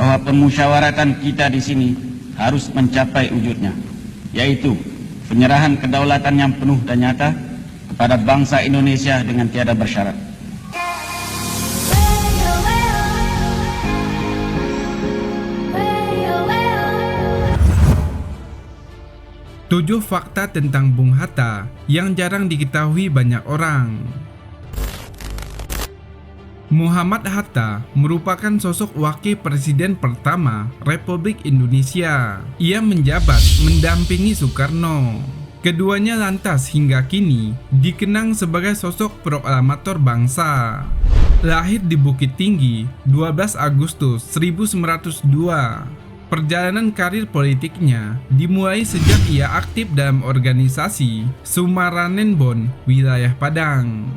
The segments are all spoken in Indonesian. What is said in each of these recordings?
bahwa pemusyawaratan kita di sini harus mencapai wujudnya, yaitu penyerahan kedaulatan yang penuh dan nyata kepada bangsa Indonesia dengan tiada bersyarat. Tujuh fakta tentang Bung Hatta yang jarang diketahui banyak orang. Muhammad Hatta merupakan sosok wakil presiden pertama Republik Indonesia. Ia menjabat mendampingi Soekarno. Keduanya lantas hingga kini dikenang sebagai sosok proklamator bangsa. Lahir di Bukit Tinggi 12 Agustus 1902. Perjalanan karir politiknya dimulai sejak ia aktif dalam organisasi Sumaranenbon wilayah Padang.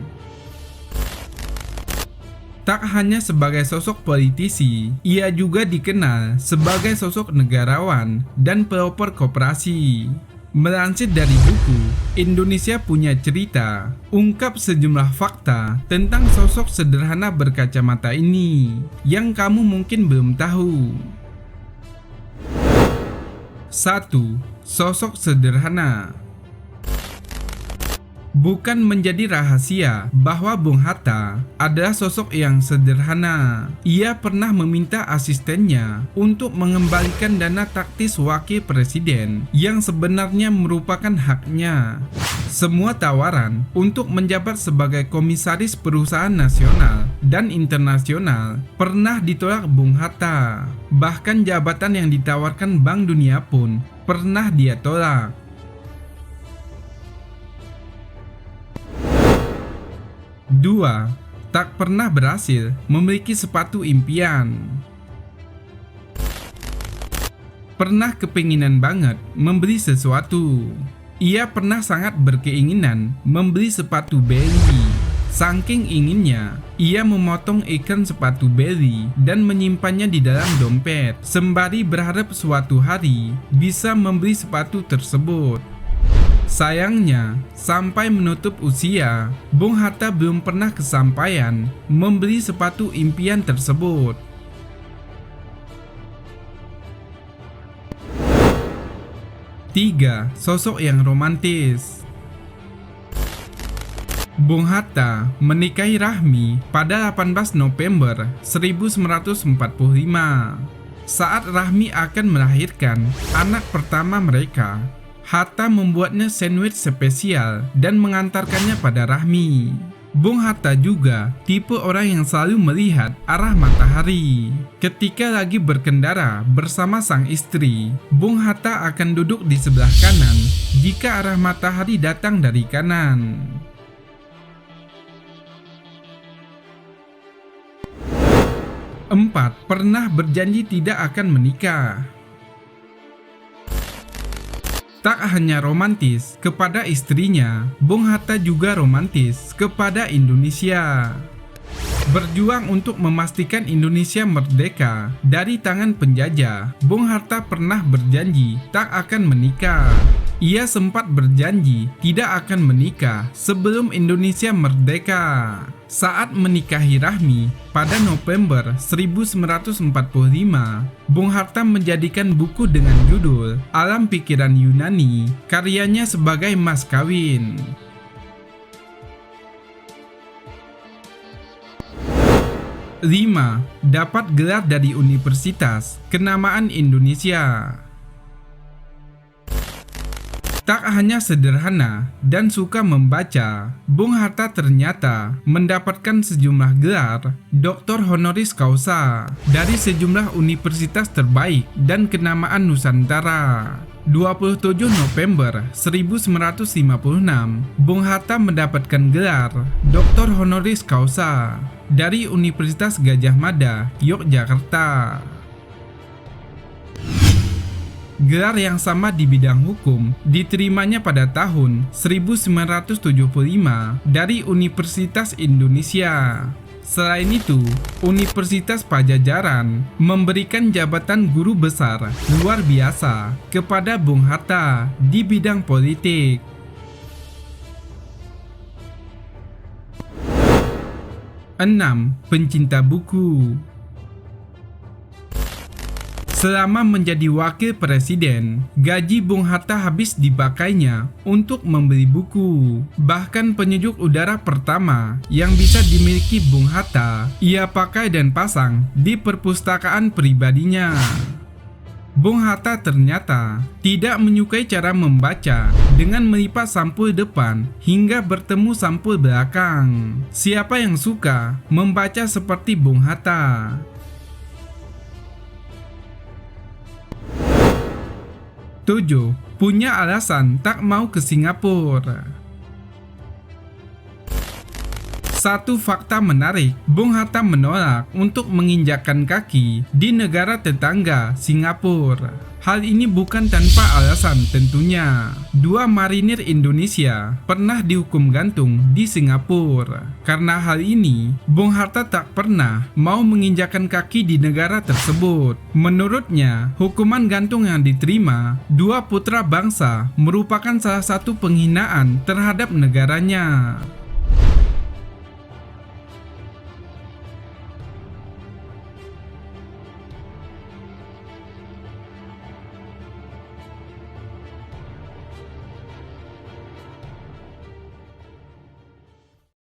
Tak hanya sebagai sosok politisi, ia juga dikenal sebagai sosok negarawan dan pelopor koperasi. Melansir dari buku Indonesia Punya Cerita, ungkap sejumlah fakta tentang sosok sederhana berkacamata ini yang kamu mungkin belum tahu. 1. Sosok sederhana. Bukan menjadi rahasia bahwa Bung Hatta adalah sosok yang sederhana. Ia pernah meminta asistennya untuk mengembalikan dana taktis wakil presiden yang sebenarnya merupakan haknya. Semua tawaran untuk menjabat sebagai komisaris perusahaan nasional dan internasional pernah ditolak Bung Hatta. Bahkan jabatan yang ditawarkan Bank Dunia pun pernah dia tolak. 2. Tak pernah berhasil memiliki sepatu impian. Pernah kepinginan banget membeli sesuatu. Ia pernah sangat berkeinginan membeli sepatu Beli. Saking inginnya, ia memotong ikan sepatu Beli dan menyimpannya di dalam dompet, sembari berharap suatu hari bisa membeli sepatu tersebut. Sayangnya, sampai menutup usia, Bung Hatta belum pernah kesampaian membeli sepatu impian tersebut. 3. Sosok yang romantis. Bung Hatta menikahi Rahmi pada 18 November 1945. Saat Rahmi akan melahirkan anak pertama mereka, Hatta membuatnya sandwich spesial dan mengantarkannya pada Rahmi. Bung Hatta juga tipe orang yang selalu melihat arah matahari. Ketika lagi berkendara bersama sang istri, Bung Hatta akan duduk di sebelah kanan jika arah matahari datang dari kanan. 4. Pernah berjanji tidak akan menikah. Tak hanya romantis kepada istrinya, Bung Hatta juga romantis kepada Indonesia. Berjuang untuk memastikan Indonesia merdeka dari tangan penjajah, Bung Hatta pernah berjanji tak akan menikah. Ia sempat berjanji tidak akan menikah sebelum Indonesia merdeka. Saat menikahi Rahmi pada November 1945, Bung Hatta menjadikan buku dengan judul Alam Pikiran Yunani karyanya sebagai mas kawin. 5. Dapat gelar dari Universitas Kenamaan Indonesia. Tak hanya sederhana dan suka membaca, Bung Hatta ternyata mendapatkan sejumlah gelar Doktor Honoris Causa dari sejumlah universitas terbaik dan kenamaan Nusantara. 27 November 1956, Bung Hatta mendapatkan gelar Doktor Honoris Causa dari Universitas Gadjah Mada, Yogyakarta. Gelar yang sama di bidang hukum diterimanya pada tahun 1975 dari Universitas Indonesia. Selain itu, Universitas Pajajaran memberikan jabatan guru besar luar biasa kepada Bung Hatta di bidang politik. 6. Pencinta buku. Selama menjadi wakil presiden, gaji Bung Hatta habis dipakainya untuk membeli buku. Bahkan penyejuk udara pertama yang bisa dimiliki Bung Hatta, ia pakai dan pasang di perpustakaan pribadinya. Bung Hatta ternyata tidak menyukai cara membaca dengan melipat sampul depan hingga bertemu sampul belakang. Siapa yang suka membaca seperti Bung Hatta? 7. Punya alasan tak mau ke Singapura. Satu fakta menarik, Bung Hatta menolak untuk menginjakkan kaki di negara tetangga Singapura. Hal ini bukan tanpa alasan tentunya. Dua marinir Indonesia pernah dihukum gantung di Singapura. Karena hal ini, Bung Hatta tak pernah mau menginjakkan kaki di negara tersebut. Menurutnya, hukuman gantung yang diterima dua putra bangsa merupakan salah satu penghinaan terhadap negaranya.